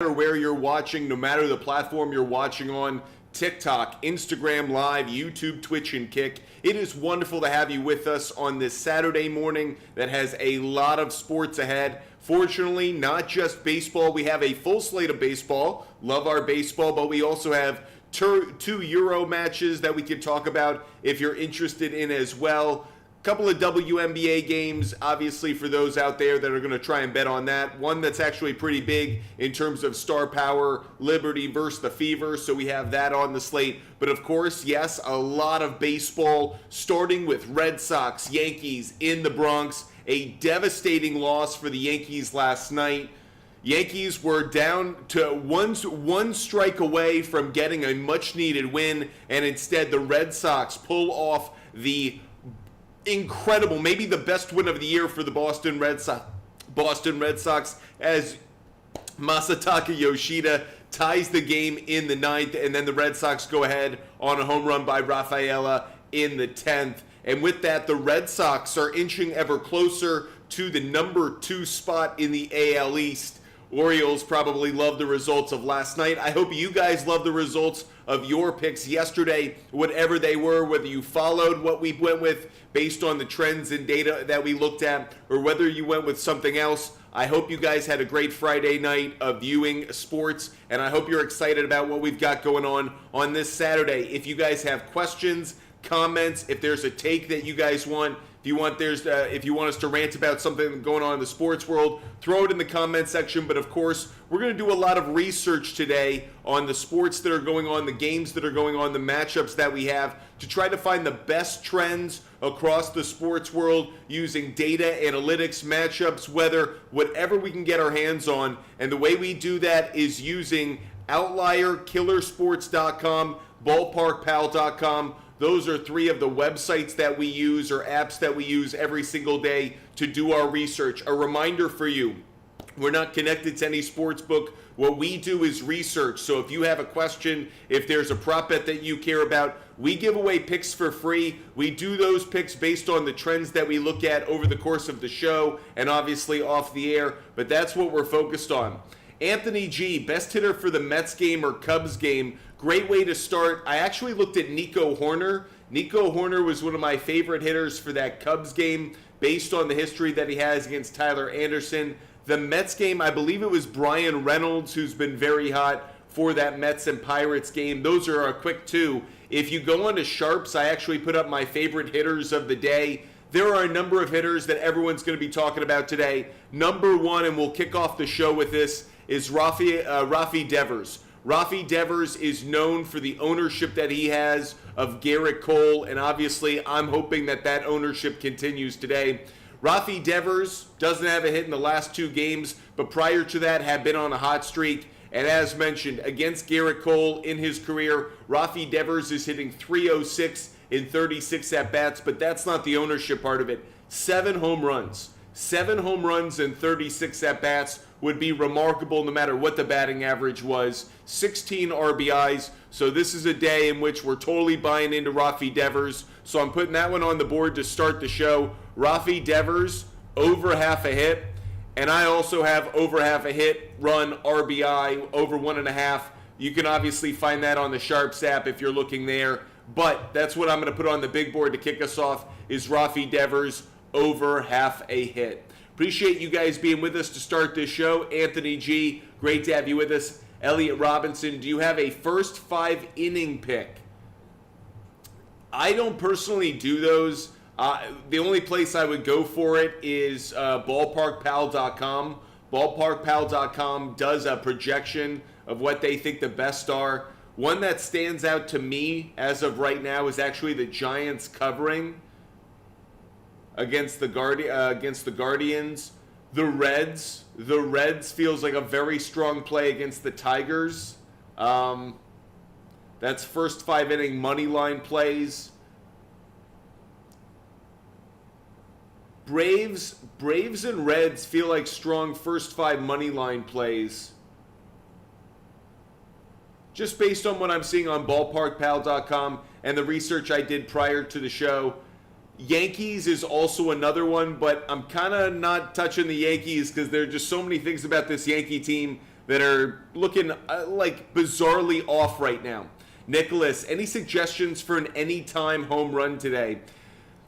matter where you're watching, no matter the platform you're watching on, TikTok, Instagram Live, YouTube, Twitch, and Kick. It is wonderful to have you with us on this Saturday morning that has a lot of sports ahead. Fortunately, not just baseball. We have a full slate of baseball. Love our baseball, but we also have two Euro matches that we could talk about if you're interested in as well. Couple of WNBA games, obviously, for those out there that are going to try and bet on that. One that's actually pretty big in terms of star power, Liberty versus the Fever, so we have that on the slate. But of course, yes, a lot of baseball, starting with Red Sox, Yankees in the Bronx. A devastating loss for the Yankees last night. Yankees were down to one strike away from getting a much-needed win, and instead the Red Sox pull off the incredible, maybe the best win of the year for the Boston Red Sox, as Masataka Yoshida ties the game in the ninth, and then the Red Sox go ahead on a home run by Rafaela in the 10th. And with that, the Red Sox are inching ever closer to the number 2 spot in the AL East. Orioles probably love the results of last night. I hope you guys love the results of your picks yesterday, whatever they were, whether you followed what we went with based on the trends and data that we looked at, or whether you went with something else. I hope you guys had a great Friday night of viewing sports, and I hope you're excited about what we've got going on this Saturday. If you guys have questions, comments, if there's a take that you guys want, if you want us to rant about something going on in the sports world, throw it in the comment section. But of course, we're going to do a lot of research today on the sports that are going on, the games that are going on, the matchups that we have, to try to find the best trends across the sports world using data, analytics, matchups, weather, whatever we can get our hands on. And the way we do that is using Outlier, Killersports.com, BallparkPal.com. Those are 3 of the websites that we use, or apps that we use every single day to do our research. A reminder for you, we're not connected to any sports book. What we do is research. So if you have a question, if there's a prop bet that you care about, we give away picks for free. We do those picks based on the trends that we look at over the course of the show and obviously off the air, but that's what we're focused on. Anthony G, best hitter for the Mets game or Cubs game. Great way to start. I actually looked at Nico Hoerner. Nico Hoerner was one of my favorite hitters for that Cubs game based on the history that he has against Tyler Anderson. The Mets game, I believe it was Brian Reynolds who's been very hot for that Mets and Pirates game. Those are a quick 2. If you go on to SHARPZ, I actually put up my favorite hitters of the day. There are a number of hitters that everyone's going to be talking about today. Number 1, and we'll kick off the show with this, is Rafi Devers. Rafi Devers is known for the ownership that he has of Garrett Cole, and obviously I'm hoping that that ownership continues today. Rafi Devers doesn't have a hit in the last 2 games, but prior to that had been on a hot streak. And as mentioned, against Garrett Cole in his career, Rafi Devers is hitting .306 in 36 at-bats, but that's not the ownership part of it. 7 home runs. 7 home runs and 36 at-bats would be remarkable no matter what the batting average was. 16 RBIs. So this is a day in which we're totally buying into Rafi Devers. So I'm putting that one on the board to start the show. Rafi Devers, over half a hit. And I also have over half a hit, run, RBI, over 1.5. You can obviously find that on the SHARPZ app if you're looking there. But that's what I'm going to put on the big board to kick us off, is Rafi Devers, over half a hit. Appreciate you guys being with us to start this show. Anthony G, great to have you with us. Elliot Robinson, do you have a first 5 inning pick? I don't personally do those. The only place I would go for it is ballparkpal.com. Ballparkpal.com does a projection of what they think the best are. One that stands out to me as of right now is actually the Giants covering against the Guardians. The Reds feels like a very strong play against the Tigers. That's first 5 inning money line plays. Braves and Reds feel like strong first 5 money line plays. Just based on what I'm seeing on ballparkpal.com and the research I did prior to the show. Yankees is also another one, but I'm kind of not touching the Yankees because there are just so many things about this Yankee team that are looking like bizarrely off right now. Nicholas, any suggestions for an anytime home run today?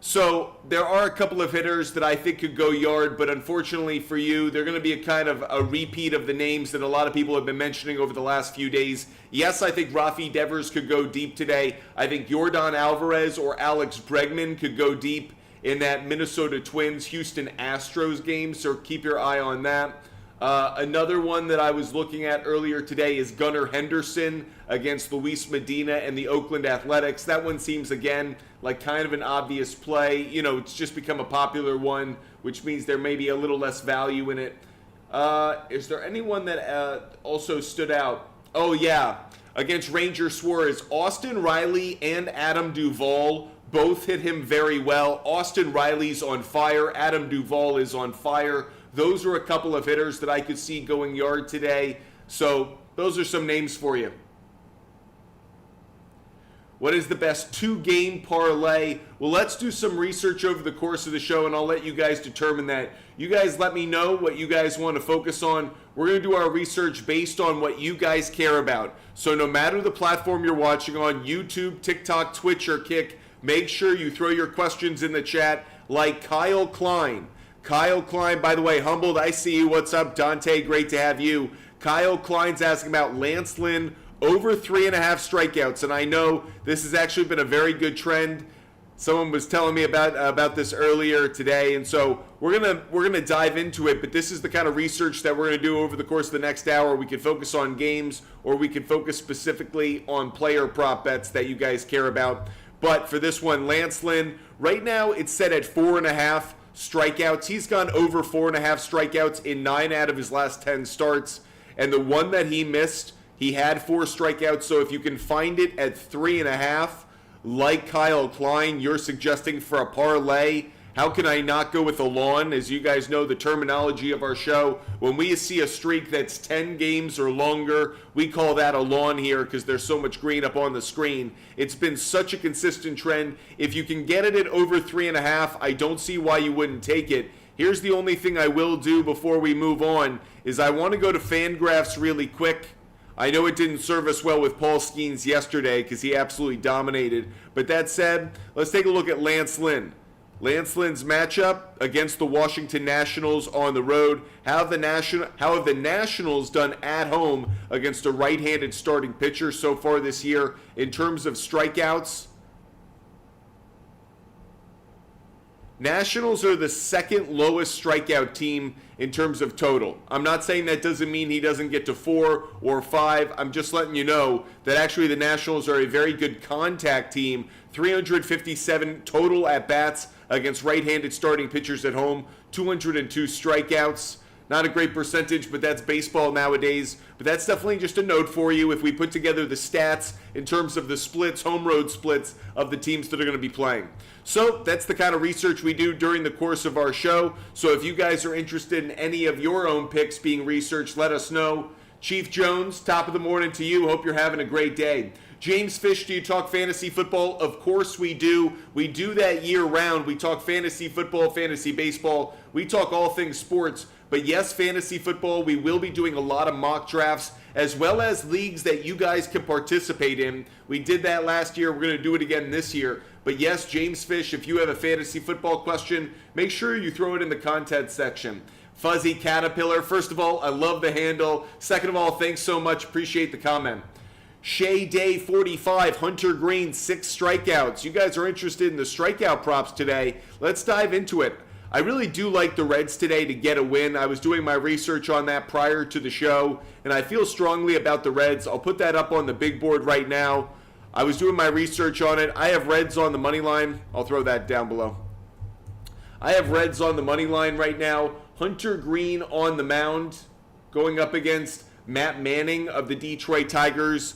So there are a couple of hitters that I think could go yard, but unfortunately for you, they're going to be a kind of a repeat of the names that a lot of people have been mentioning over the last few days. Yes, I think Rafi Devers could go deep today. I think Yordan Alvarez or Alex Bregman could go deep in that Minnesota Twins Houston Astros game, so keep your eye on that. Another one that I was looking at earlier today is Gunnar Henderson against Luis Medina and the Oakland Athletics. That one seems, again, like kind of an obvious play. You know, it's just become a popular one, which means there may be a little less value in it. Is there anyone that also stood out? Oh, yeah. Against Ranger Suarez, Austin Riley and Adam Duvall both hit him very well. Austin Riley's on fire. Adam Duvall is on fire. Those are a couple of hitters that I could see going yard today. So those are some names for you. What is the best two-game parlay? Well, let's do some research over the course of the show, and I'll let you guys determine that. You guys let me know what you guys want to focus on. We're going to do our research based on what you guys care about. So no matter the platform you're watching on, YouTube, TikTok, Twitch, or Kick, make sure you throw your questions in the chat like Kyle Klein. Kyle Klein, by the way, Humbled, I see you. What's up, Dante? Great to have you. Kyle Klein's asking about Lance Lynn over 3.5 strikeouts, and I know this has actually been a very good trend. Someone was telling me about this earlier today, and so we're gonna dive into it. But this is the kind of research that we're gonna do over the course of the next hour. We can focus on games, or we can focus specifically on player prop bets that you guys care about. But for this one, Lance Lynn, right now it's set at 4.5 strikeouts. He's gone over 4.5 strikeouts in 9 out of his last 10 starts. And the one that he missed, he had 4 strikeouts. So if you can find it at 3.5, like Kyle Klein, you're suggesting for a parlay, how can I not go with a lawn? As you guys know, the terminology of our show, when we see a streak that's 10 games or longer, we call that a lawn here because there's so much green up on the screen. It's been such a consistent trend. If you can get it at over 3.5, I don't see why you wouldn't take it. Here's the only thing I will do before we move on is I want to go to Fangraphs really quick. I know it didn't serve us well with Paul Skeens yesterday because he absolutely dominated. But that said, let's take a look at Lance Lynn. Lance Lynn's matchup against the Washington Nationals on the road. How have the Nationals done at home against a right-handed starting pitcher so far this year in terms of strikeouts? Nationals are the second lowest strikeout team in terms of total. I'm not saying that doesn't mean he doesn't get to 4 or 5. I'm just letting you know that actually the Nationals are a very good contact team. 357 total at-bats against right-handed starting pitchers at home. 202 strikeouts. Not a great percentage, but that's baseball nowadays. But that's definitely just a note for you if we put together the stats in terms of the splits, home road splits of the teams that are going to be playing. So that's the kind of research we do during the course of our show. So if you guys are interested in any of your own picks being researched, let us know. Chief Jones, top of the morning to you. Hope you're having a great day. James Fish, do you talk fantasy football? Of course we do. We do that year round. We talk fantasy football, fantasy baseball. We talk all things sports. But yes, fantasy football, we will be doing a lot of mock drafts as well as leagues that you guys can participate in. We did that last year. We're going to do it again this year. But yes, James Fish, if you have a fantasy football question, make sure you throw it in the content section. Fuzzy Caterpillar, first of all, I love the handle. Second of all, thanks so much. Appreciate the comment. Shea Day 45, Hunter Green, 6 strikeouts. You guys are interested in the strikeout props today. Let's dive into it. I really do like the Reds today to get a win. I was doing my research on that prior to the show, and I feel strongly about the Reds. I'll put that up on the big board right now. I was doing my research on it. I have Reds on the money line. I'll throw that down below. I have Reds on the money line right now. Hunter Green on the mound, going up against Matt Manning of the Detroit Tigers.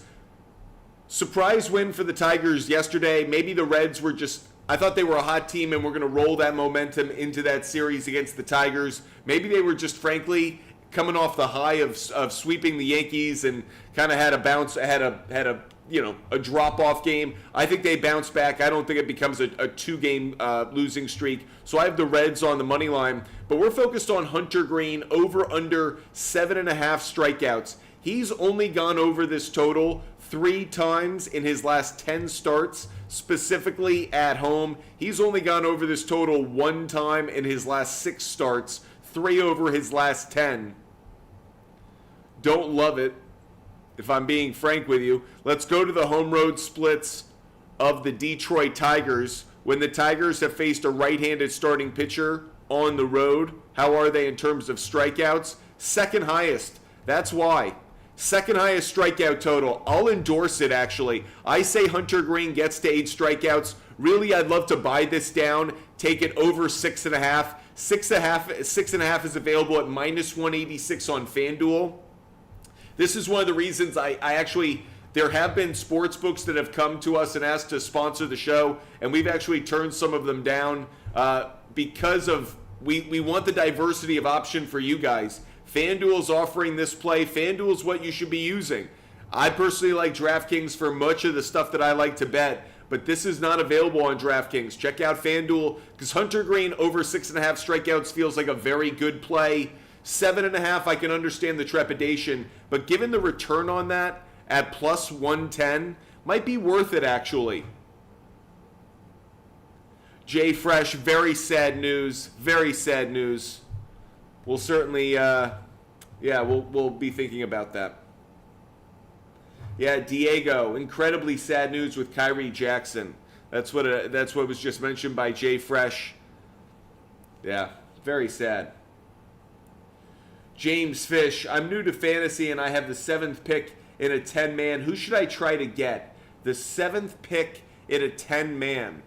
Surprise win for the Tigers yesterday. Maybe the Reds were just, I thought they were a hot team and we're going to roll that momentum into that series against the Tigers. Maybe they were just, frankly, coming off the high of sweeping the Yankees and kind of had a bounce, had a drop-off game. I think they bounce back. I don't think it becomes a 2-game losing streak. So I have the Reds on the money line. But we're focused on Hunter Green over under 7.5 strikeouts. He's only gone over this total 3 times in his last 10 starts, specifically at home. He's only gone over this total 1 time in his last 6 starts, 3 over his last 10. Don't love it, if I'm being frank with you. Let's go to the home road splits of the Detroit Tigers. When the Tigers have faced a right-handed starting pitcher on the road, how are they in terms of strikeouts? Second highest. That's why. Second highest strikeout total. I'll endorse it, actually. I say Hunter Green gets to 8 strikeouts. Really, I'd love to buy this down, take it over 6.5. 6.5 is available at -186 on FanDuel. This is one of the reasons I actually, there have been sports books that have come to us and asked to sponsor the show, and we've actually turned some of them down because of, we want the diversity of option for you guys. FanDuel's offering this play. FanDuel's what you should be using. I personally like DraftKings for much of the stuff that I like to bet, but this is not available on DraftKings. Check out FanDuel, because Hunter Green over 6.5 strikeouts feels like a very good play. 7.5, I can understand the trepidation, but given the return on that at +110, might be worth it, actually. Jay Fresh, very sad news. Very sad news. We'll certainly, we'll be thinking about that. Yeah, Diego, incredibly sad news with Kyrie Jackson. That's what was just mentioned by Jay Fresh. Yeah, very sad. James Fish, I'm new to fantasy and I have the 7th pick in a 10-man. Who should I try to get? The 7th pick in a 10-man.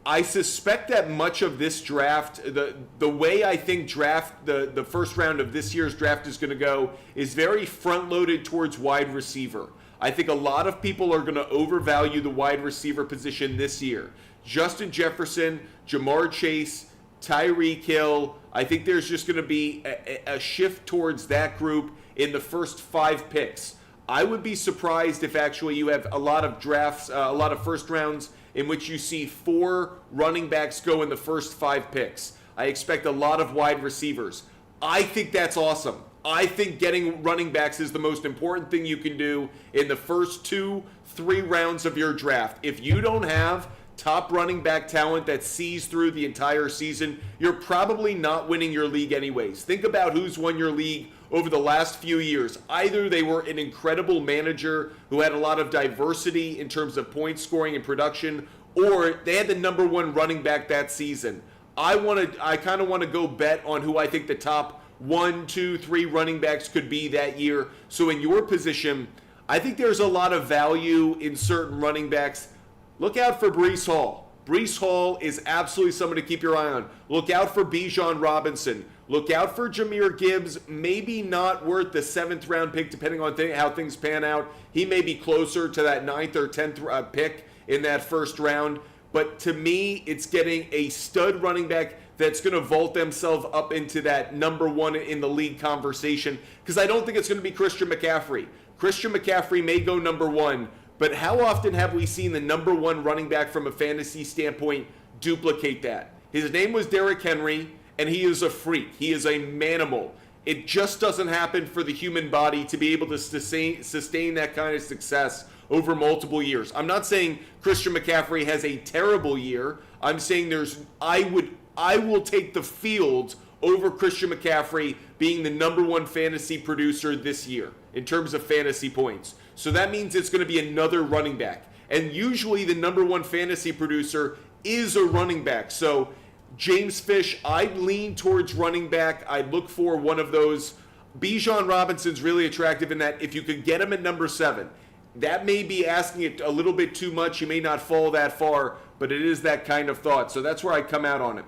I suspect that much of this draft, the way I think the first round of this year's draft is going to go is very front-loaded towards wide receiver. I think a lot of people are going to overvalue the wide receiver position this year. Justin Jefferson, Jamar Chase, Tyreek Hill. I think there's just going to be a shift towards that group in the first 5 picks. I would be surprised if actually you have a lot of drafts, a lot of first rounds in which you see 4 running backs go in the first 5 picks. I expect a lot of wide receivers. I think that's awesome. I think getting running backs is the most important thing you can do in the first 2-3 rounds of your draft. If you don't have top running back talent that sees through the entire season, you're probably not winning your league anyways. Think about who's won your league over the last few years. Either they were an incredible manager who had a lot of diversity in terms of point scoring and production, or they had the number 1 running back that season. I kind of want to go bet on who I think the top 1, 2, 3 running backs could be that year. So in your position, I think there's a lot of value in certain running backs. Look out for Breece Hall. Breece Hall is absolutely someone to keep your eye on. Look out for Bijan Robinson. Look out for Jahmyr Gibbs. Maybe not worth the 7th round pick, depending on how things pan out. He may be closer to that 9th or 10th pick in that first round. But to me, it's getting a stud running back that's going to vault themselves up into that number 1 in the league conversation. Because I don't think it's going to be Christian McCaffrey. Christian McCaffrey may go number 1. But how often have we seen the number 1 running back from a fantasy standpoint duplicate that? His name was Derrick Henry, and he is a freak. He is a manimal. It just doesn't happen for the human body to be able to sustain that kind of success over multiple years. I'm not saying Christian McCaffrey has a terrible year. I'm saying I will take the field over Christian McCaffrey being the number 1 fantasy producer this year in terms of fantasy points. So that means it's going to be another running back. And usually the number 1 fantasy producer is a running back. So James Fish, I'd lean towards running back. I'd look for one of those. Bijan Robinson's really attractive in that if you could get him at number 7, that may be asking it a little bit too much. You may not fall that far, but it is that kind of thought. So that's where I come out on it.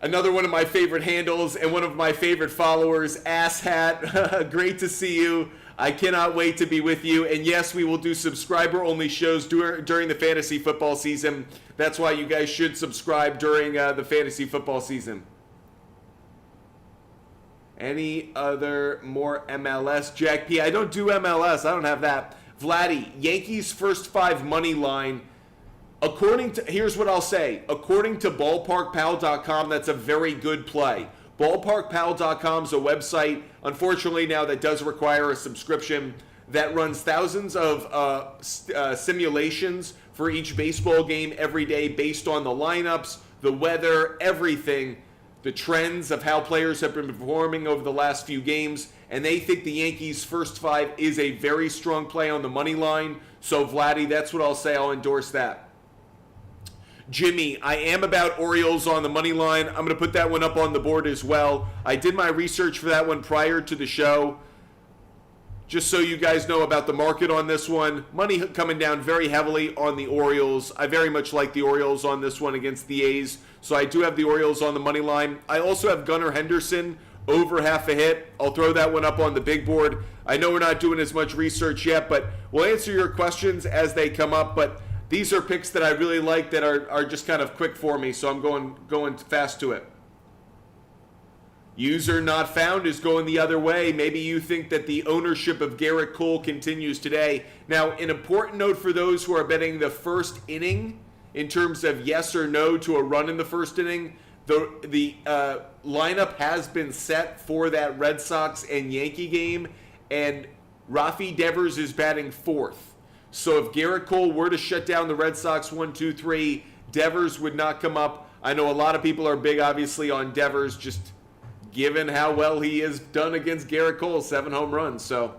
Another one of my favorite handles and one of my favorite followers, Asshat. Great to see you. I cannot wait to be with you. And yes, we will do subscriber-only shows during the fantasy football season. That's why you guys should subscribe during the fantasy football season. Any other more MLS? Jack P. I don't do MLS. I don't have that. Vladdy, Yankees first 5 money line. Here's what I'll say. According to ballparkpal.com, that's a very good play. Ballparkpal.com is a website, unfortunately now, that does require a subscription, that runs thousands of simulations for each baseball game every day based on the lineups, the weather, everything, the trends of how players have been performing over the last few games. And they think the Yankees' first five is a very strong play on the money line. So, Vladdy, that's what I'll say. I'll endorse that. Jimmy, I am about Orioles on the money line. I'm going to put that one up on the board as well. I did my research for that one prior to the show. Just so you guys know about the market on this one. Money coming down very heavily on the Orioles. I very much like the Orioles on this one against the A's. So I do have the Orioles on the money line. I also have Gunnar Henderson over half a hit. I'll throw that one up on the big board. I know we're not doing as much research yet, but we'll answer your questions as they come up. But these are picks that I really like that are just kind of quick for me, so I'm going fast to it. User not found is going the other way. Maybe you think that the ownership of Garrett Cole continues today. Now, an important note for those who are betting the first inning in terms of yes or no to a run in the first inning, the lineup has been set for that Red Sox and Yankee game, and Rafi Devers is batting fourth. So if Garrett Cole were to shut down the Red Sox 1-2-3, Devers would not come up. I know a lot of people are big, obviously, on Devers, just given how well he has done against Garrett Cole, 7 home runs. So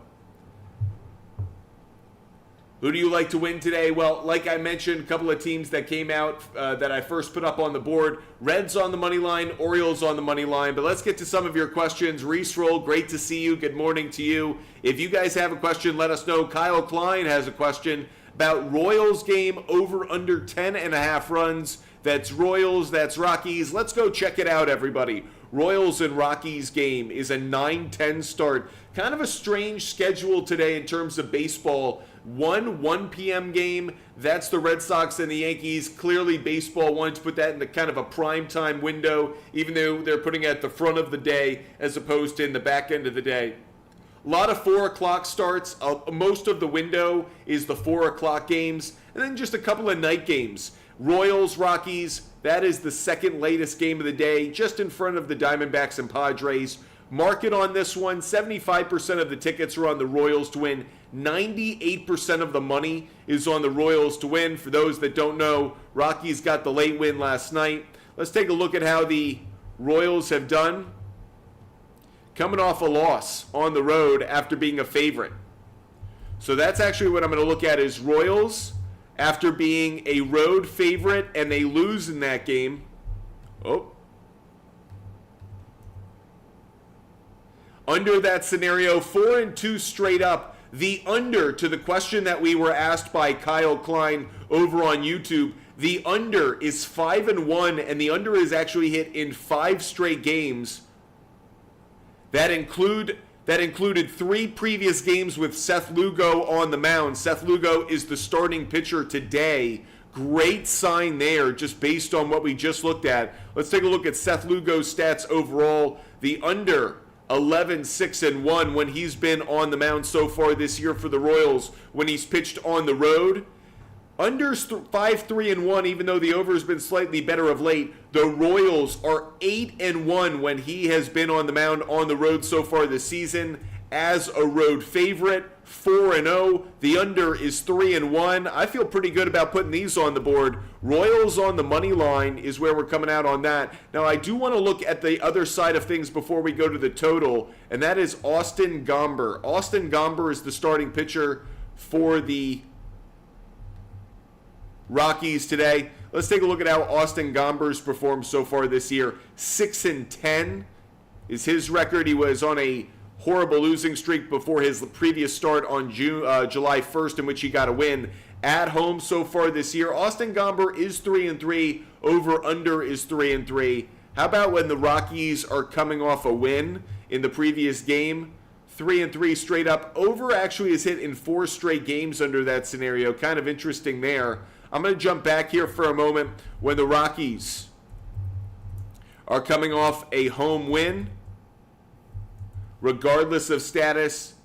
who do you like to win today? Well, like I mentioned, a couple of teams that came out that I first put up on the board. Reds on the money line, Orioles on the money line. But let's get to some of your questions. Reese Roll, great to see you. Good morning to you. If you guys have a question, let us know. Kyle Klein has a question about Royals game over under 10.5 runs. That's Royals, that's Rockies. Let's go check it out, everybody. Royals and Rockies game is a 9-10 start. Kind of a strange schedule today in terms of baseball. 1 p.m. game, that's the Red Sox and the Yankees. Clearly, baseball wanted to put that in the kind of a prime time window, even though they're putting it at the front of the day as opposed to in the back end of the day. A lot of 4 o'clock starts. Most of the window is the 4 o'clock games, and then just a couple of night games. Royals, Rockies, that is the second latest game of the day, just in front of the Diamondbacks and Padres. Market on this one, 75% of the tickets are on the Royals to win. 98% of the money is on the Royals to win. For those that don't know, Rockies got the late win last night. Let's take a look at how the Royals have done. Coming off a loss on the road after being a favorite. So that's actually what I'm going to look at is Royals after being a road favorite and they lose in that game. Under that scenario, 4-2 straight up. The under, to the question that we were asked by Kyle Klein over on YouTube, the under is 5-1, and the under is actually hit in 5 straight games. That included 3 previous games with Seth Lugo on the mound. Seth Lugo is the starting pitcher today. Great sign there, just based on what we just looked at. Let's take a look at Seth Lugo's stats overall. The under, 11-6-1 when he's been on the mound so far this year for the Royals when he's pitched on the road. Under's 5-3-1, even though the over has been slightly better of late. The Royals are 8-1 when he has been on the mound on the road so far this season as a road favorite. 4-0. The under is 3-1. I feel pretty good about putting these on the board. Royals on the money line is where we're coming out on that. Now, I do want to look at the other side of things before we go to the total, and that is Austin Gomber. Austin Gomber is the starting pitcher for the Rockies today. Let's take a look at how Austin Gomber's performed so far this year. 6-10 is his record. He was on a horrible losing streak before his previous start on July 1st, in which he got a win at home so far this year. Austin Gomber is 3-3. Over under is 3-3. How about when the Rockies are coming off a win in the previous game? 3-3 straight up. Over actually is hit in 4 straight games under that scenario. Kind of interesting there. I'm going to jump back here for a moment. When the Rockies are coming off a home win, regardless of status,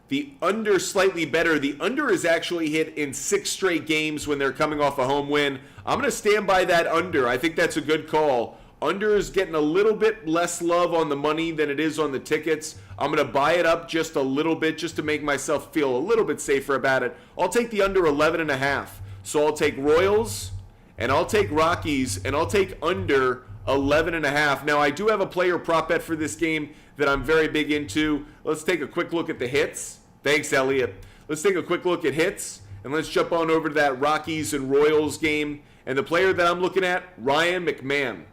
the under slightly better. The under is actually hit in 6 straight games when they're coming off a home win. I'm going to stand by that under. I think that's a good call. Under is getting a little bit less love on the money than it is on the tickets. I'm going to buy it up just a little bit just to make myself feel a little bit safer about it. I'll take the under 11.5. So I'll take Royals, and I'll take Rockies, and I'll take under 11.5. Now, I do have a player prop bet for this game that I'm very big into. Let's take a quick look at the hits. Thanks, Elliot. Let's take a quick look at hits, and let's jump on over to that Rockies and Royals game. And the player that I'm looking at, Ryan McMahon.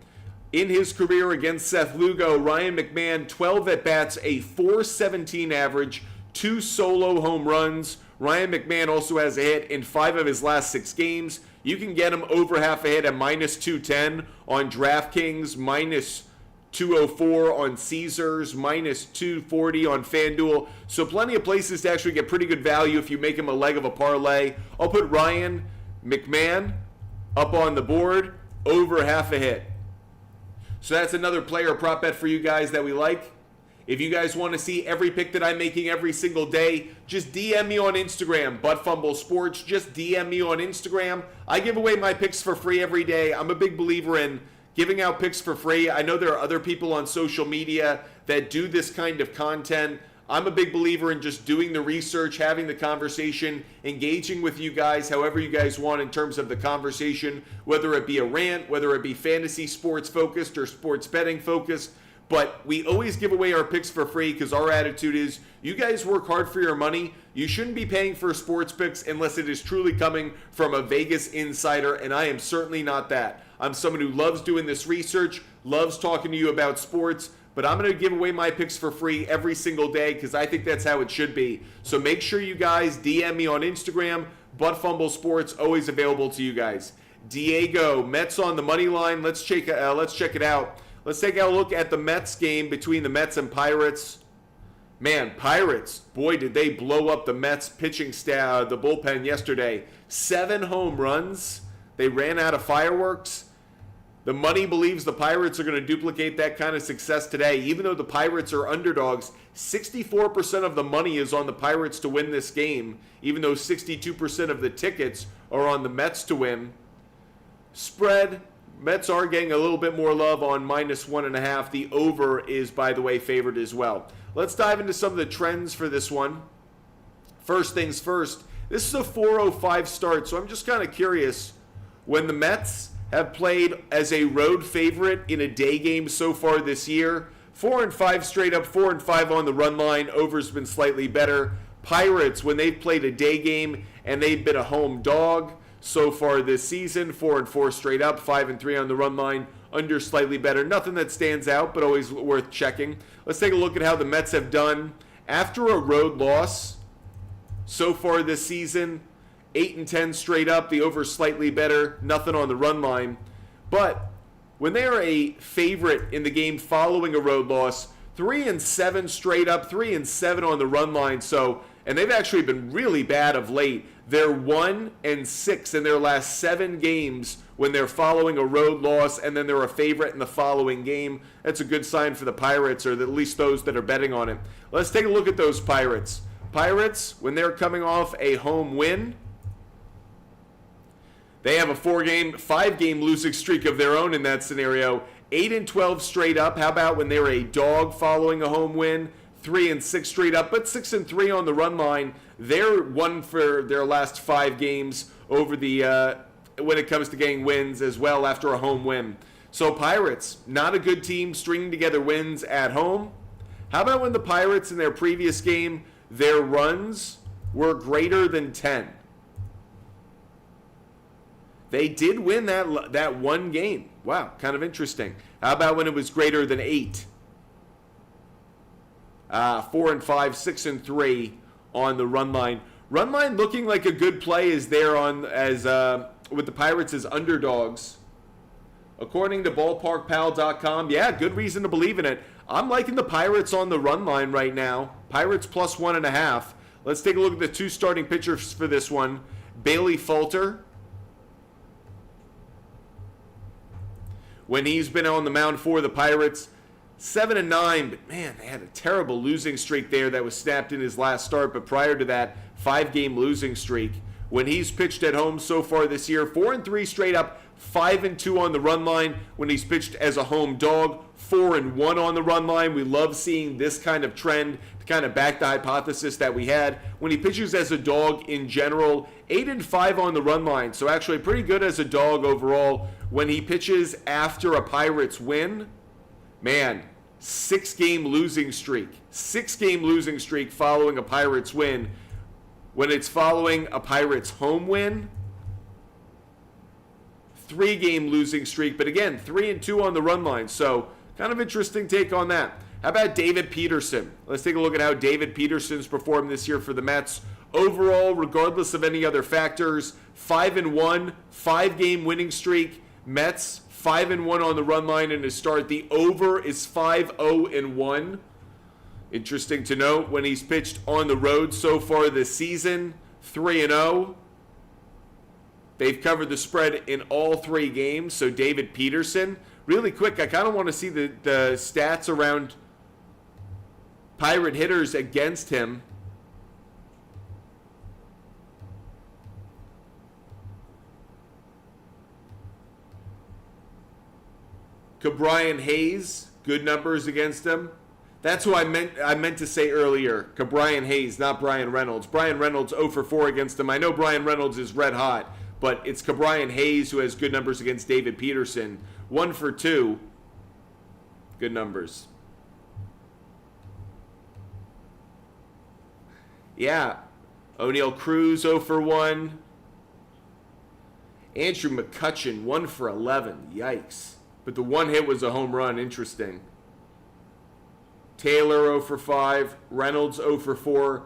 In his career against Seth Lugo, Ryan McMahon, 12 at-bats, a .417 average, 2 solo home runs. Ryan McMahon also has a hit in 5 of his last 6 games. You can get him over half a hit at -210 on DraftKings, -204 on Caesars, -240 on FanDuel. So plenty of places to actually get pretty good value if you make him a leg of a parlay. I'll put Ryan McMahon up on the board, over half a hit. So that's another player prop bet for you guys that we like. If you guys want to see every pick that I'm making every single day, just DM me on Instagram, ButtFumbleSports. Just DM me on Instagram. I give away my picks for free every day. I'm a big believer in giving out picks for free. I know there are other people on social media that do this kind of content. I'm a big believer in just doing the research, having the conversation, engaging with you guys however you guys want in terms of the conversation, whether it be a rant, whether it be fantasy sports focused or sports betting focused. But we always give away our picks for free because our attitude is you guys work hard for your money. You shouldn't be paying for sports picks unless it is truly coming from a Vegas insider, and I am certainly not that. I'm someone who loves doing this research, loves talking to you about sports, but I'm going to give away my picks for free every single day because I think that's how it should be. So make sure you guys DM me on Instagram, ButtFumbleSports, always available to you guys. Diego, Mets on the money line. Let's check it out. Let's take a look at the Mets game between the Mets and Pirates. Man, Pirates, boy, did they blow up the Mets pitching staff, the bullpen yesterday. 7 home runs. They ran out of fireworks. The money believes the Pirates are going to duplicate that kind of success today. Even though the Pirates are underdogs, 64% of the money is on the Pirates to win this game, even though 62% of the tickets are on the Mets to win. Spread, Mets are getting a little bit more love on -1.5. The over is, by the way, favored as well. Let's dive into some of the trends for this one. First things first, this is a 4:05 start, so I'm just kind of curious. When the Mets have played as a road favorite in a day game so far this year, 4-5 straight up, 4-5 on the run line. Over's been slightly better. Pirates, when they've played a day game and they've been a home dog so far this season, 4-4 straight up, 5-3 on the run line. Under slightly better. Nothing that stands out, but always worth checking. Let's take a look at how the Mets have done after a road loss so far this season. 8-10 straight up. The over slightly better. Nothing on the run line. But when they are a favorite in the game following a road loss, 3-7 straight up, 3-7 on the run line. And they've actually been really bad of late. They're 1-6 in their last 7 games when they're following a road loss, and then they're a favorite in the following game. That's a good sign for the Pirates, or at least those that are betting on it. Let's take a look at those Pirates. Pirates, when they're coming off a home win, they have a 5-game losing streak of their own in that scenario. 8-12 straight up. How about when they're a dog following a home win? 3-6 straight up, but 6-3 on the run line. They're 1 for their last 5 games over the when it comes to getting wins as well after a home win. So Pirates, not a good team stringing together wins at home. How about when the Pirates in their previous game, their runs were greater than 10? They did win that one game. Wow, kind of interesting. How about when it was greater than 8? 4-5, 6-3 on the run line. Run line looking like a good play is there with the Pirates as underdogs. According to ballparkpal.com, yeah, good reason to believe in it. I'm liking the Pirates on the run line right now. Pirates plus 1.5. Let's take a look at the 2 starting pitchers for this one. Bailey Falter, when he's been on the mound for the Pirates, 7-9, but man, they had a terrible losing streak there that was snapped in his last start. But prior to that, 5-game losing streak. when he's pitched at home so far this year. 4-3 straight up, 5-2 on the run line when he's pitched as a home dog. 4-1 on the run line. We love seeing this kind of trend to kind of back the hypothesis that we had. When he pitches as a dog in general, 8-5 on the run line. So actually pretty good as a dog overall. When he pitches after a Pirates win, man, 6-game losing streak. 6-game losing streak following a Pirates win. When it's following a Pirates home win, 3-game losing streak. But again, 3-2 on the run line. So kind of interesting take on that. How about David Peterson? Let's take a look at how David Peterson's performed this year for the Mets. Overall, regardless of any other factors, 5-1, 5-game winning streak. Mets 5-1 on the run line in his start. The over is 5-0-1. Interesting to note, when he's pitched on the road so far this season, 3-0. They've covered the spread in all 3 games. So David Peterson, really quick, I kind of want to see the stats around Pirate hitters against him. Cabrian Hayes, good numbers against him. That's who I meant to say earlier. Cabrian Hayes, not Brian Reynolds. Brian Reynolds 0 for 4 against him. I know Brian Reynolds is red hot, but it's Cabrian Hayes who has good numbers against David Peterson. 1 for 2. Good numbers. Yeah. O'Neal Cruz 0 for 1. Andrew McCutchen 1 for 11. Yikes. But the one hit was a home run. Interesting. Taylor 0 for 5. Reynolds 0 for 4.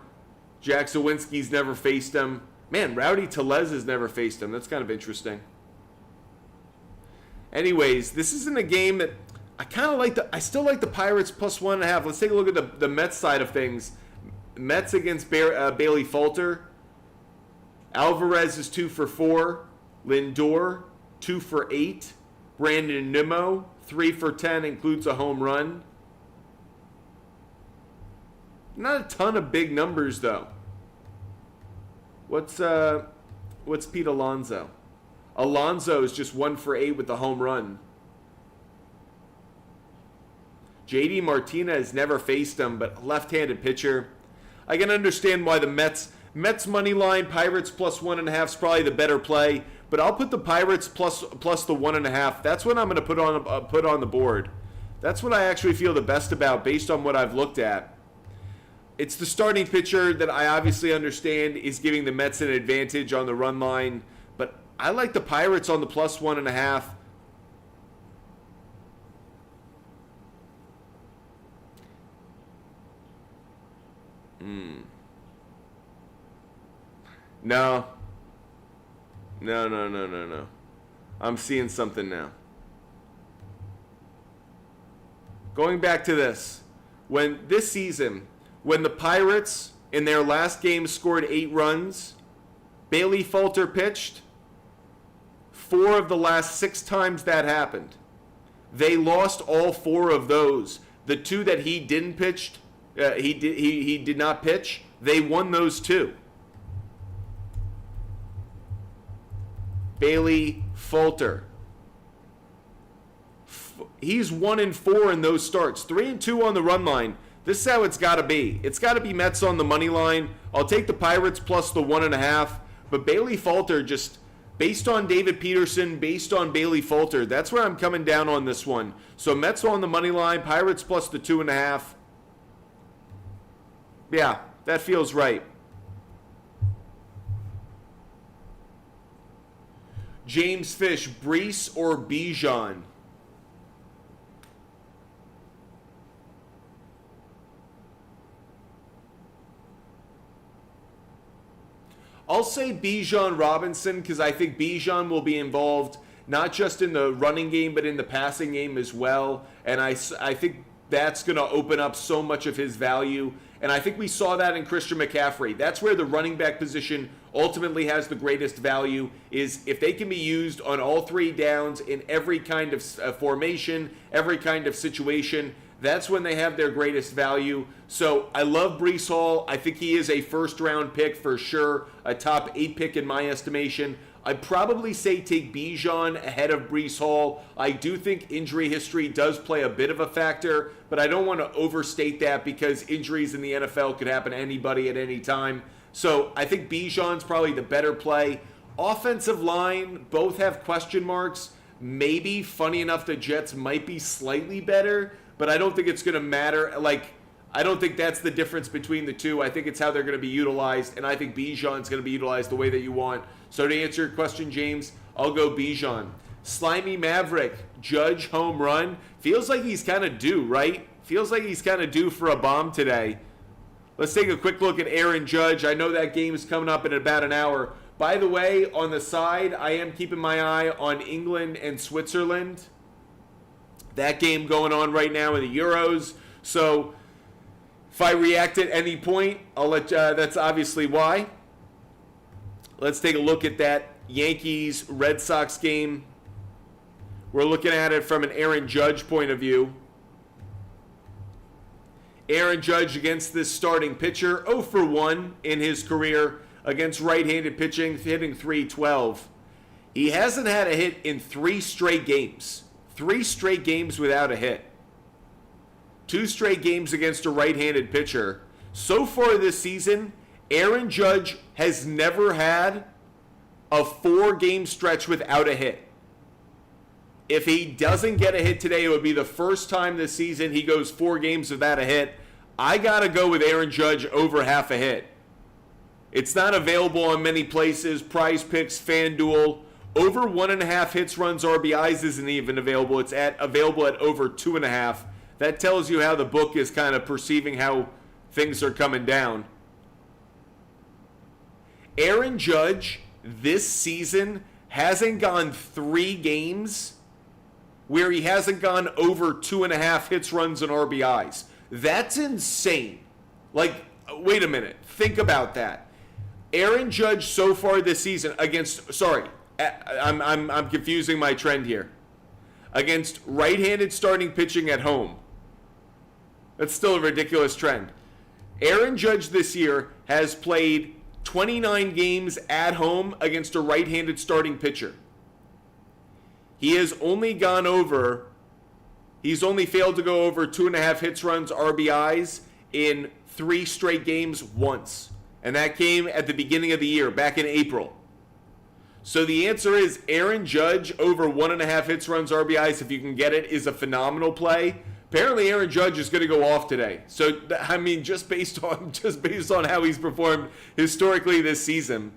Jack Zawinski's never faced him. Man, Rowdy Tellez has never faced him. That's kind of interesting. Anyways, this isn't a game that I kind of like. I still like the Pirates plus 1.5. Let's take a look at the Mets side of things. Mets against Bailey Falter. Alvarez is 2 for 4. Lindor 2 for 8. Brandon Nimmo 3 for 10, includes a home run. Not a ton of big numbers though. What's Pete Alonso? Alonso is just 1 for 8 with the home run. JD Martinez never faced him, but left-handed pitcher. I can understand why the Mets money line, Pirates plus 1.5 is probably the better play, but I'll put the Pirates plus the 1.5. That's what I'm going to put on the board. That's what I actually feel the best about based on what I've looked at. It's the starting pitcher that I obviously understand is giving the Mets an advantage on the run line, but I like the Pirates on the plus 1.5. No. I'm seeing something now. Going back to this. This season, when the Pirates in their last game scored 8 runs, Bailey Falter pitched. 4 of the last 6 times that happened. They lost all 4 of those. The 2 that he didn't pitch, he did not pitch. They won those 2. Bailey Falter. He's 1-4 in those starts. 3-2 on the run line. This is how it's got to be. It's got to be Mets on the money line. I'll take the Pirates plus the 1.5. But Bailey Falter, just based on David Peterson, based on Bailey Falter, that's where I'm coming down on this one. So Mets on the money line, Pirates plus the 2.5. Yeah, that feels right. James Fish, Brees or Bijan? I'll say Bijan Robinson because I think Bijan will be involved not just in the running game but in the passing game as well. And I think that's going to open up so much of his value. And I think we saw that in Christian McCaffrey. That's where the running back position ultimately has the greatest value, is if they can be used on all 3 downs in every kind of formation, every kind of situation. that's when they have their greatest value. So I love Breece Hall. I think he is a first-round pick for sure, a top 8 pick in my estimation. I'd probably say take Bijan ahead of Breece Hall. I do think injury history does play a bit of a factor, but I don't want to overstate that because injuries in the NFL could happen to anybody at any time. So I think Bijan's probably the better play. Offensive line, both have question marks. Maybe, funny enough, the Jets might be slightly better, but I don't think it's going to matter. I don't think that's the difference between the two. I think it's how they're going to be utilized, and I think Bijan's going to be utilized the way that you want. So to answer your question, James, I'll go Bijan. Slimy Maverick, Judge home run. Feels like he's kind of due, right? Feels like he's kind of due for a bomb today. Let's take a quick look at Aaron Judge. I know that game is coming up in about an hour. By the way, on the side, I am keeping my eye on England and Switzerland. That game going on right now in the Euros. So if I react at any point, I'll let. That's obviously why. Let's take a look at that Yankees-Red Sox game. We're looking at it from an Aaron Judge point of view. Aaron Judge against this starting pitcher, 0 for 1 in his career against right-handed pitching, hitting .312. He hasn't had a hit in 3 straight games. 3 straight games without a hit. 2 straight games against a right-handed pitcher. So far this season, Aaron Judge has never had a 4-game stretch without a hit. If he doesn't get a hit today, it would be the first time this season he goes 4 games without a hit. I got to go with Aaron Judge over half a hit. It's not available on many places. Prize Picks, FanDuel. Over 1.5 hits, runs, RBIs isn't even available. It's available at over 2.5. That tells you how the book is kind of perceiving how things are coming down. Aaron Judge this season hasn't gone 3 games where he hasn't gone over 2.5 hits, runs, and RBIs. That's insane. Like, wait a minute. Think about that. Aaron Judge so far this season against, I'm confusing my trend here. Against right-handed starting pitching at home. That's still a ridiculous trend. Aaron Judge this year has played 29 games at home against a right-handed starting pitcher. He has only failed to go over 2.5 hits, runs, RBIs in 3 straight games once. And that came at the beginning of the year, back in April. So the answer is Aaron Judge over 1.5 hits, runs, RBIs, if you can get it, is a phenomenal play. Apparently Aaron Judge is going to go off today. So, I mean, just based on how he's performed historically this season,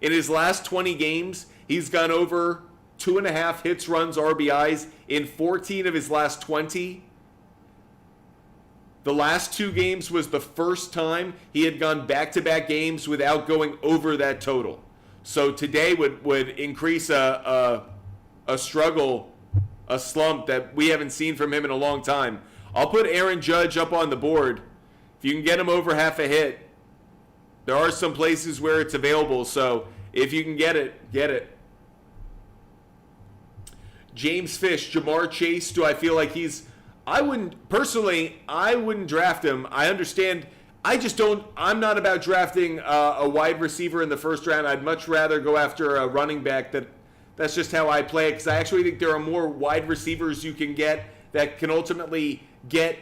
in his last 20 games, he's gone over 2.5 hits, runs, RBIs in 14 of his last 20. The last 2 games was the first time he had gone back-to-back games without going over that total. So today would increase a struggle, a slump that we haven't seen from him in a long time. I'll put Aaron Judge up on the board. If you can get him over half a hit, there are some places where it's available. So if you can get it, get it. James Fish, Jamar Chase, do I feel like I wouldn't draft him. I understand. I'm not about drafting a wide receiver in the first round. I'd much rather go after a running back. That's just how I play it, because I actually think there are more wide receivers you can get that can ultimately get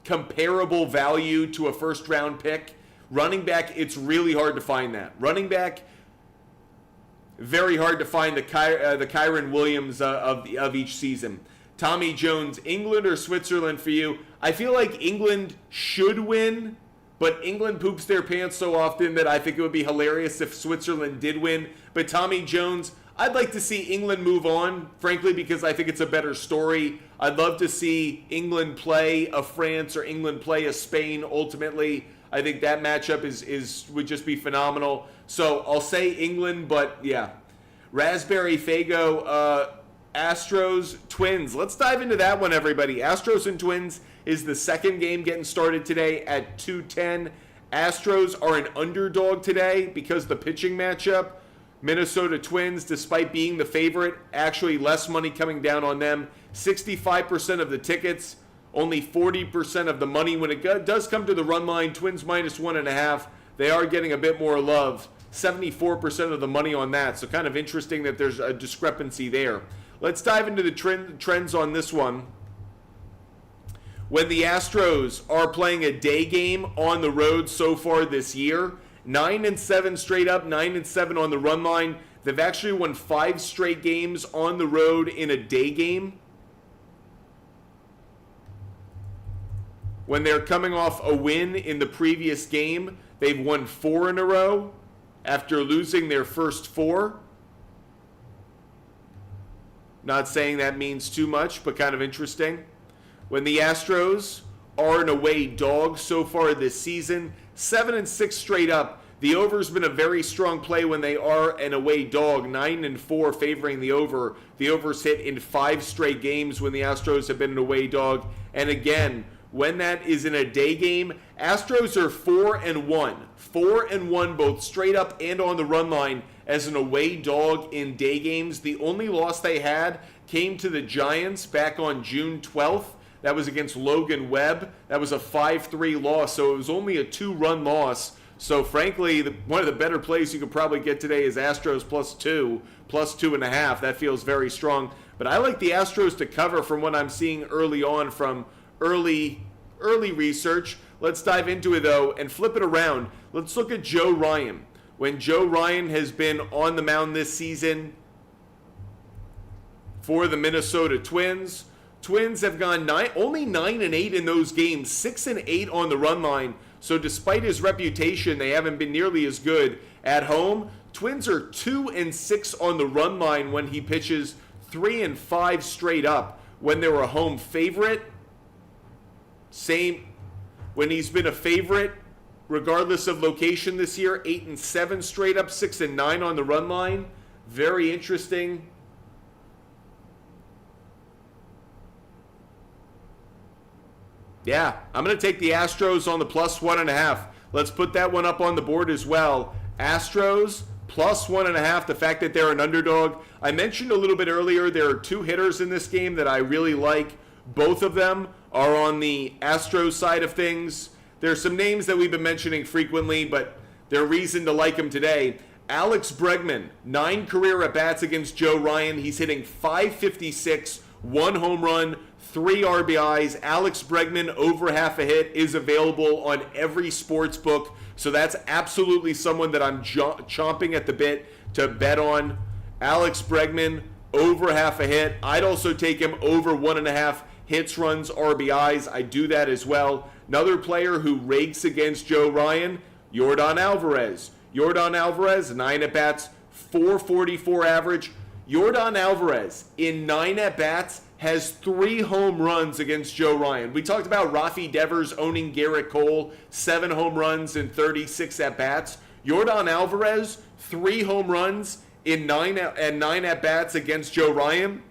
comparable value to a first round pick. Running back, it's really hard to find that. Running back, very hard to find the Kyren Williams of each season. Tommy Jones, England or Switzerland for you? I feel like England should win, but England poops their pants so often that I think it would be hilarious if Switzerland did win. But Tommy Jones, I'd like to see England move on, frankly, because I think it's a better story. I'd love to see England play a France or England play a Spain ultimately. I think that matchup would just be phenomenal. So I'll say England, but yeah. Raspberry Fago, Astros, Twins. Let's dive into that one, everybody. Astros and Twins is the second game getting started today at 2:10. Astros are an underdog today because the pitching matchup. Minnesota Twins, despite being the favorite, actually less money coming down on them. 65% of the tickets, only 40% of the money. When it does come to the run line, Twins minus 1.5, they are getting a bit more love. 74% of the money on that. So kind of interesting that there's a discrepancy there. Let's dive into the trends on this one. When the Astros are playing a day game on the road so far this year, 9-7 straight up, 9-7 on the run line. They've actually won 5 straight games on the road in a day game. When they're coming off a win in the previous game, they've won 4 in a row after losing their first 4. Not saying that means too much, but kind of interesting. When the Astros are an away dog so far this season, 7-6 straight up. The over's been a very strong play when they are an away dog, 9-4 favoring the over. The over's hit in 5 straight games when the Astros have been an away dog. And again, when that is in a day game, Astros are 4-1. 4-1 both straight up and on the run line as an away dog in day games. The only loss they had came to the Giants back on June 12th. That was against Logan Webb. That was a 5-3 loss, so it was only a 2-run loss. So frankly, one of the better plays you could probably get today is Astros +2, +2.5. That feels very strong. But I like the Astros to cover from what I'm seeing early on from early research. Let's dive into it, though, and flip it around. Let's look at Joe Ryan. When Joe Ryan has been on the mound this season for the Minnesota Twins, Twins have gone only 9-8 in those games, 6-8 on the run line. So despite his reputation, they haven't been nearly as good at home. Twins are 2-6 on the run line when he pitches, 3-5 straight up when they're a home favorite. Same when he's been a favorite, regardless of location this year, 8-7 straight up, 6-9 on the run line. Very interesting. Yeah, I'm going to take the Astros on the +1.5. Let's put that one up on the board as well. Astros +1.5, the fact that they're an underdog. I mentioned a little bit earlier, there are 2 hitters in this game that I really like. Both of them are on the Astros side of things. There's some names that we've been mentioning frequently, but there's reason to like them today. Alex Bregman, 9 career at-bats against Joe Ryan. He's hitting .556, 1 home run, 3 RBIs. Alex Bregman over half a hit is available on every sports book. So that's absolutely someone that I'm chomping at the bit to bet on. Alex Bregman over half a hit. I'd also take him over 1.5 hits, runs, RBIs. I do that as well. Another player who rakes against Joe Ryan, Yordan Alvarez. Yordan Alvarez, 9 at-bats, .444 average. Yordan Alvarez, in 9 at-bats, has 3 home runs against Joe Ryan. We talked about Rafi Devers owning Garrett Cole, 7 home runs in 36 at-bats. Yordan Alvarez, 3 home runs in 9 at-bats against Joe Ryan.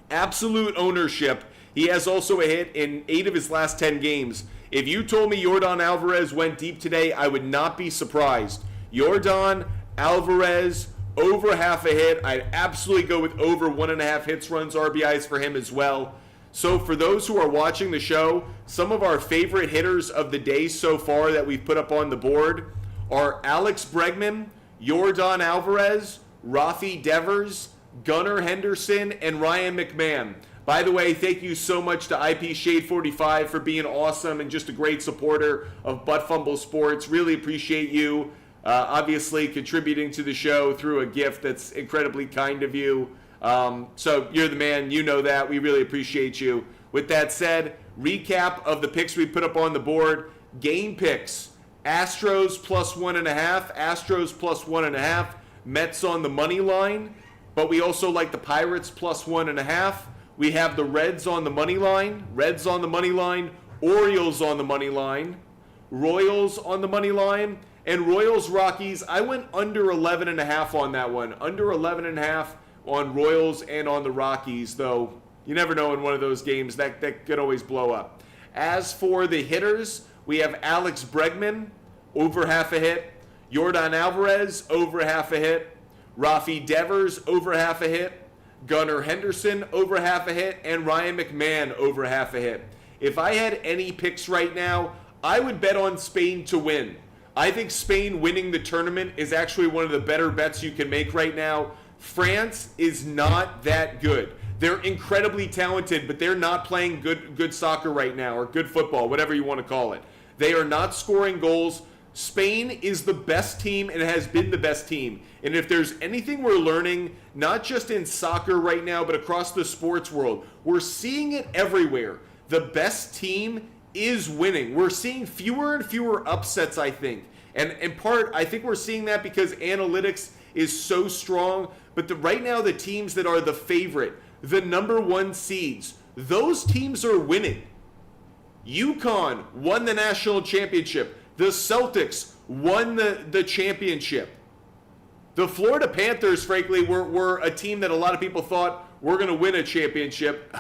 Absolute ownership. He has also a hit in 8 of his last 10 games. If you told me Yordan Alvarez went deep today, I would not be surprised. Yordan Alvarez, over half a hit. I'd absolutely go with over 1.5 hits, runs, RBIs for him as well. So for those who are watching the show, some of our favorite hitters of the day so far that we've put up on the board are Alex Bregman, Yordan Alvarez, Rafi Devers, Gunnar Henderson, and Ryan McMahon. By the way, thank you so much to IP Shade 45 for being awesome and just a great supporter of Butt Fumble Sports. Really appreciate you. Obviously contributing to the show through a gift. That's incredibly kind of you. So you're the man. You know that. We really appreciate you. With that said, recap of the picks we put up on the board. Game picks. Astros +1.5. Astros +1.5. Mets on the money line. But we also like the Pirates +1.5. We have the Reds on the money line. Reds on the money line. Orioles on the money line. Royals on the money line. And Royals Rockies, I went under 11.5 on that one. Under 11.5 on Royals and on the Rockies, though you never know in one of those games. That could always blow up. As for the hitters, we have Alex Bregman, over half a hit. Yordan Alvarez, over half a hit. Rafi Devers over half a hit, Gunnar Henderson over half a hit, and Ryan McMahon over half a hit. If I had any picks right now, I would bet on Spain to win. I think Spain winning the tournament is actually one of the better bets you can make right now. France is not that good. They're incredibly talented, but they're not playing good soccer right now, or good football, whatever you want to call it. They are not scoring goals. Spain is the best team and has been the best team. And if there's anything we're learning, not just in soccer right now, but across the sports world, we're seeing it everywhere. The best team is winning. We're seeing fewer and fewer upsets, I think. And in part, I think we're seeing that because analytics is so strong. But right now, the teams that are the favorite, the number one seeds, those teams are winning. UConn won the national championship. The Celtics won the championship. The Florida Panthers, frankly, were a team that a lot of people thought were going to win a championship.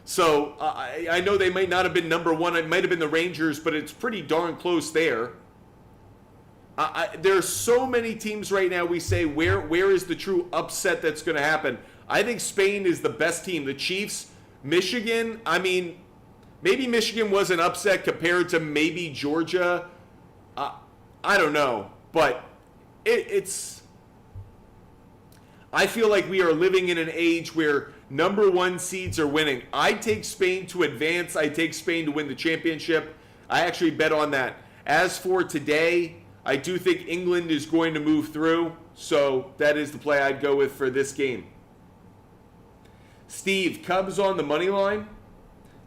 So I know they might not have been number one. It might have been the Rangers, but it's pretty darn close there. There are so many teams right now we say, where is the true upset that's going to happen? I think Spain is the best team. The Chiefs, Michigan, I mean, maybe Michigan was an upset compared to maybe Georgia. I don't know. But it's... I feel like we are living in an age where number one seeds are winning. I take Spain to advance. I take Spain to win the championship. I actually bet on that. As for today, I do think England is going to move through. So that is the play I'd go with for this game. Steve, Cubs on the money line.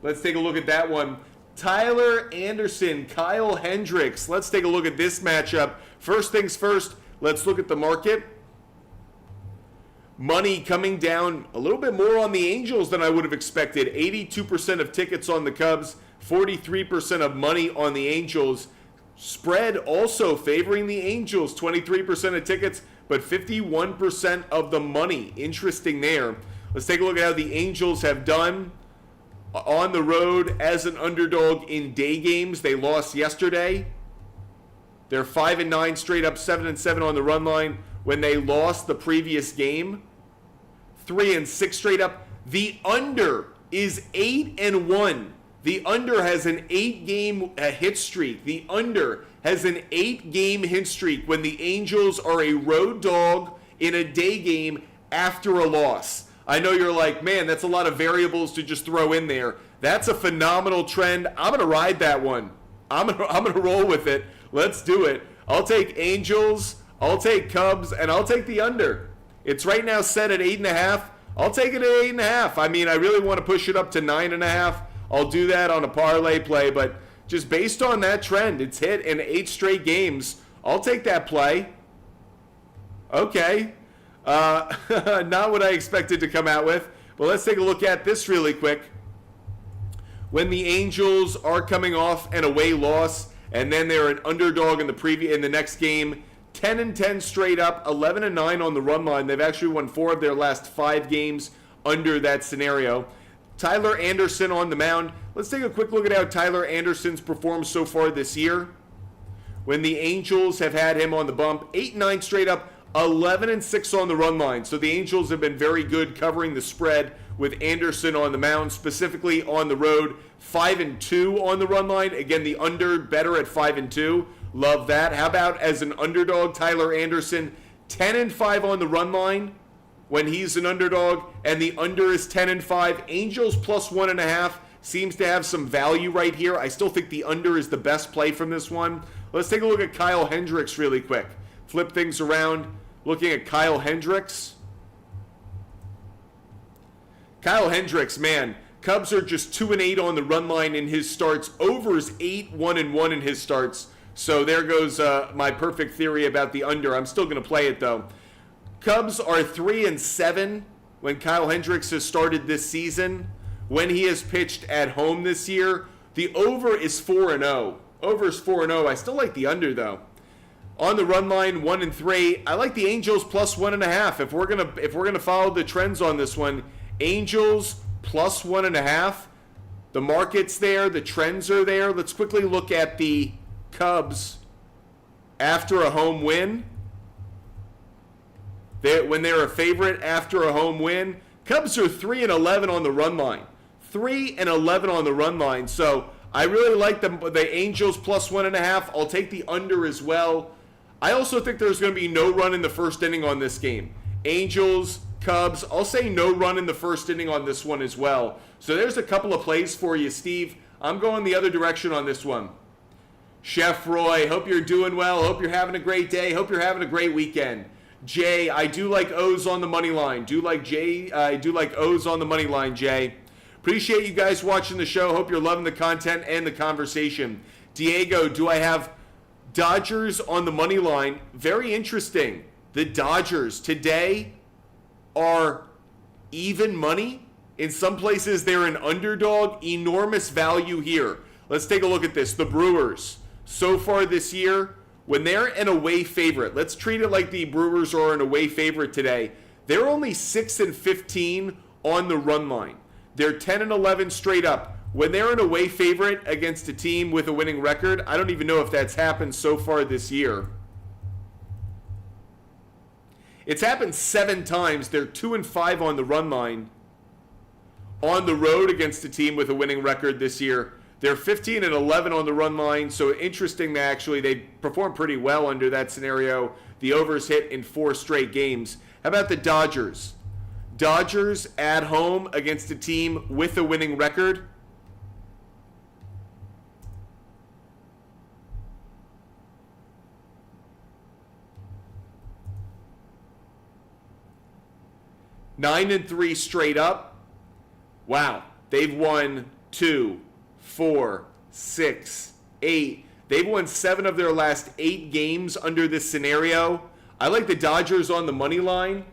Let's take a look at that one. Tyler Anderson, Kyle Hendricks. Let's take a look at this matchup. First things first, let's look at the market. Money coming down a little bit more on the Angels than I would have expected. 82% of tickets on the Cubs, 43% of money on the Angels. Spread also favoring the Angels, 23% of tickets, but 51% of the money. Interesting there. Let's take a look at how the Angels have done on the road as an underdog in day games. They lost yesterday. They're 5-9 straight up, 7-7 on the run line when they lost the previous game. 3-6 straight up. The under is 8-1. The under has an 8-game hit streak. The under has an 8-game hit streak when the Angels are a road dog in a day game after a loss. I know you're like, man, that's a lot of variables to just throw in there. That's a phenomenal trend. I'm going to ride that one. I'm gonna roll with it. Let's do it. I'll take Angels, I'll take Cubs, and I'll take the under. It's right now set at 8.5. I'll take it at 8.5. I mean, I really want to push it up to 9.5. I'll do that on a parlay play, but just based on that trend, it's hit in 8 straight games. I'll take that play. Okay. Not what I expected to come out with. But let's take a look at this really quick. When the Angels are coming off an away loss, and then they're an underdog in the next game, 10-10 straight up, 11-9 on the run line. They've actually won 4 of their last 5 games under that scenario. Tyler Anderson on the mound. Let's take a quick look at how Tyler Anderson's performed so far this year. When the Angels have had him on the bump, 8-9 straight up, 11-6 on the run line. So the Angels have been very good covering the spread with Anderson on the mound, specifically on the road. 5-2 on the run line. Again, the under better at 5-2. Love that. How about as an underdog, Tyler Anderson, 10-5 on the run line when he's an underdog, and the under is 10-5. Angels plus 1.5 seems to have some value right here. I still think the under is the best play from this one. Let's take a look at Kyle Hendricks really quick. Flip things around. Looking at Kyle Hendricks. Kyle Hendricks, man, Cubs are just 2-8 on the run line in his starts. Overs 8-1-1 in his starts. So there goes my perfect theory about the under. I'm still going to play it, though. Cubs are 3-7 when Kyle Hendricks has started this season. When he has pitched at home this year, the over is 4-0. Over is 4-0. I still like the under, though. On the run line, 1-3. I like the Angels plus 1.5. If we're gonna follow the trends on this one, Angels plus 1.5. The market's there. The trends are there. Let's quickly look at the Cubs after a home win. When they're a favorite after a home win. Cubs are 3-11 on the run line. 3-11 on the run line. So I really like the Angels plus 1.5. I'll take the under as well. I also think there's going to be no run in the first inning on this game. Angels, Cubs, I'll say no run in the first inning on this one as well. So there's a couple of plays for you, Steve. I'm going the other direction on this one. Chef Roy, hope you're doing well. Hope you're having a great day. Hope you're having a great weekend. Jay, I do like O's on the money line. I do like O's on the money line, Jay. Appreciate you guys watching the show. Hope you're loving the content and the conversation. Diego, do I have Dodgers on the money line? Very interesting. The Dodgers today are even money. In some places, they're an underdog. Enormous value here. Let's take a look at this. The Brewers, so far this year, when they're an away favorite, let's treat it like the Brewers are an away favorite today. They're only 6-15 on the run line. They're 10-11 straight up. When they're an away favorite against a team with a winning record, I don't even know if that's happened so far this year. It's happened 7 times. They're 2-5 on the run line. On the road against a team with a winning record this year, they're 15-11 on the run line. So interesting that actually they performed pretty well under that scenario. The overs hit in 4 straight games. How about the Dodgers? Dodgers at home against a team with a winning record. Nine and 3 straight up. Wow. They've won 2, 4, 6, 8. They've won 7 of their last 8 games under this scenario. I like the Dodgers on the money line.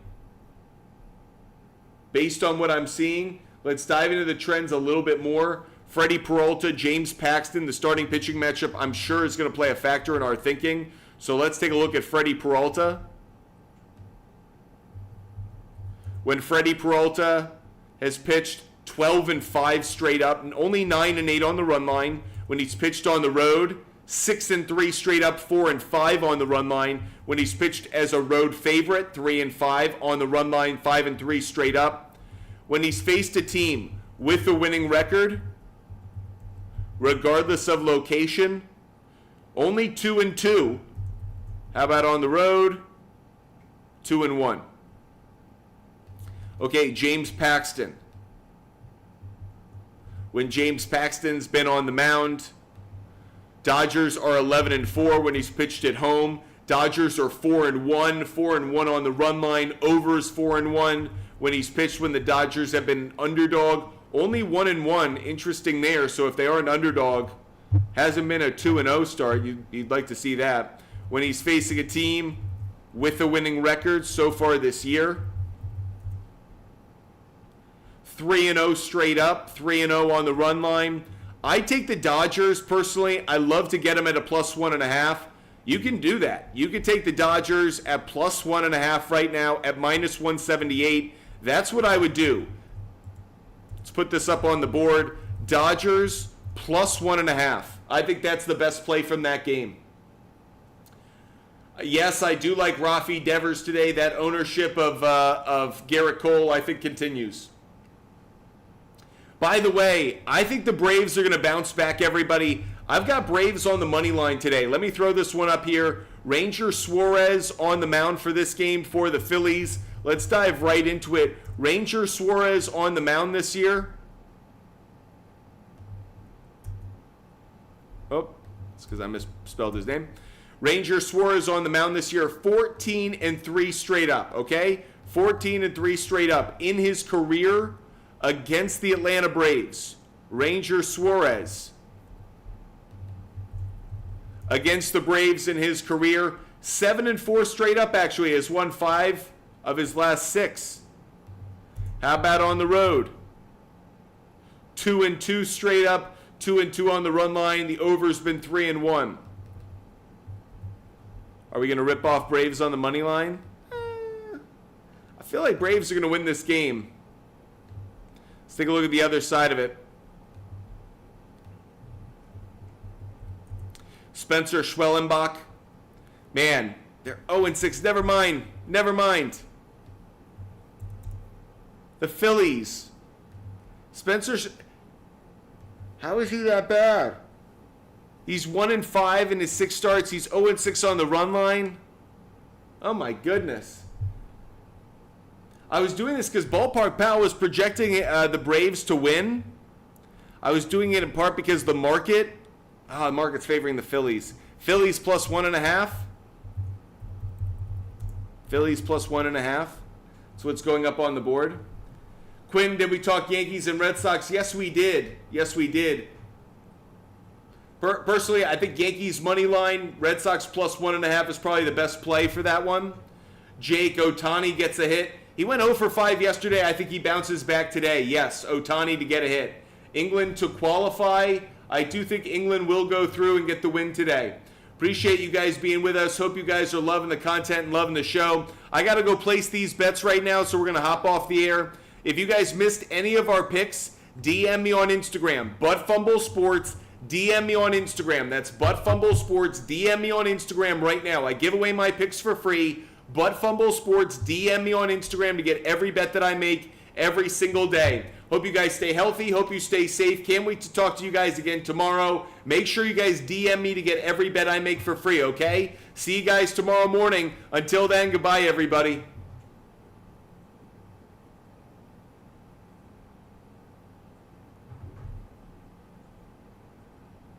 Based on what I'm seeing, let's dive into the trends a little bit more. Freddie Peralta, James Paxton, the starting pitching matchup, I'm sure is going to play a factor in our thinking. So let's take a look at Freddie Peralta. When Freddie Peralta has pitched 12-5 straight up, and only 9-8 on the run line. When he's pitched on the road, 6-3 straight up, 4-5 on the run line. When he's pitched as a road favorite, 3-5 on the run line, 5-3 straight up. When he's faced a team with a winning record, regardless of location, only 2-2. How about on the road? 2-1. Okay, James Paxton. When James Paxton's been on the mound, Dodgers are 11-4 when he's pitched at home. Dodgers are 4-1, 4-1 on the run line. Overs 4-1 when he's pitched when the Dodgers have been underdog. Only 1-1. Interesting there. So if they are an underdog, hasn't been a 2-0 start. You'd like to see that. When he's facing a team with a winning record so far this year, 3-0 straight up, 3-0 on the run line. I take the Dodgers personally. I love to get them at a plus 1.5. You can do that. You can take the Dodgers at plus 1.5 right now at minus 178. That's what I would do. Let's put this up on the board. Dodgers plus 1.5. I think that's the best play from that game. Yes, I do like Rafi Devers today. That ownership of Garrett Cole, I think, continues. By the way, I think the Braves are going to bounce back, everybody. I've got Braves on the money line today. Let me throw this one up here. Ranger Suarez on the mound for this game for the Phillies. Let's dive right into it. Ranger Suarez on the mound this year. Oh, it's because I misspelled his name. Ranger Suarez on the mound this year, 14-3 straight up, okay? 14-3 straight up. In his career against the Atlanta Braves, Ranger Suarez against the Braves in his career, 7-4 straight up actually, has won 5 of his last 6. How about on the road? 2-2 straight up, 2-2 on the run line. The over's been 3-1. Are we going to rip off Braves on the money line? I feel like Braves are going to win this game. Let's take a look at the other side of it. Spencer Schwellenbach. Man, they're 0-6. Never mind. Never mind. The Phillies. How is he that bad? He's 1-5 in his 6 starts. He's 0-6 on the run line. Oh my goodness. I was doing this because Ballpark Pal was projecting the Braves to win. I was doing it in part because the market's favoring the Phillies. Phillies plus 1.5. Phillies plus 1.5. That's what's going up on the board. Quinn, did we talk Yankees and Red Sox? Yes, we did. Yes, we did. Personally, I think Yankees money line, Red Sox plus 1.5 is probably the best play for that one. Jake Ohtani gets a hit. He went 0 for 5 yesterday. I think he bounces back today. Yes, Ohtani to get a hit. England to qualify. I do think England will go through and get the win today. Appreciate you guys being with us. Hope you guys are loving the content and loving the show. I got to go place these bets right now, so we're going to hop off the air. If you guys missed any of our picks, DM me on Instagram. Buttfumble Sports. DM me on Instagram. That's Buttfumble Sports. DM me on Instagram right now. I give away my picks for free. Buttfumble Sports. DM me on Instagram to get every bet that I make every single day. Hope you guys stay healthy. Hope you stay safe. Can't wait to talk to you guys again tomorrow. Make sure you guys DM me to get every bet I make for free, okay? See you guys tomorrow morning. Until then, goodbye, everybody.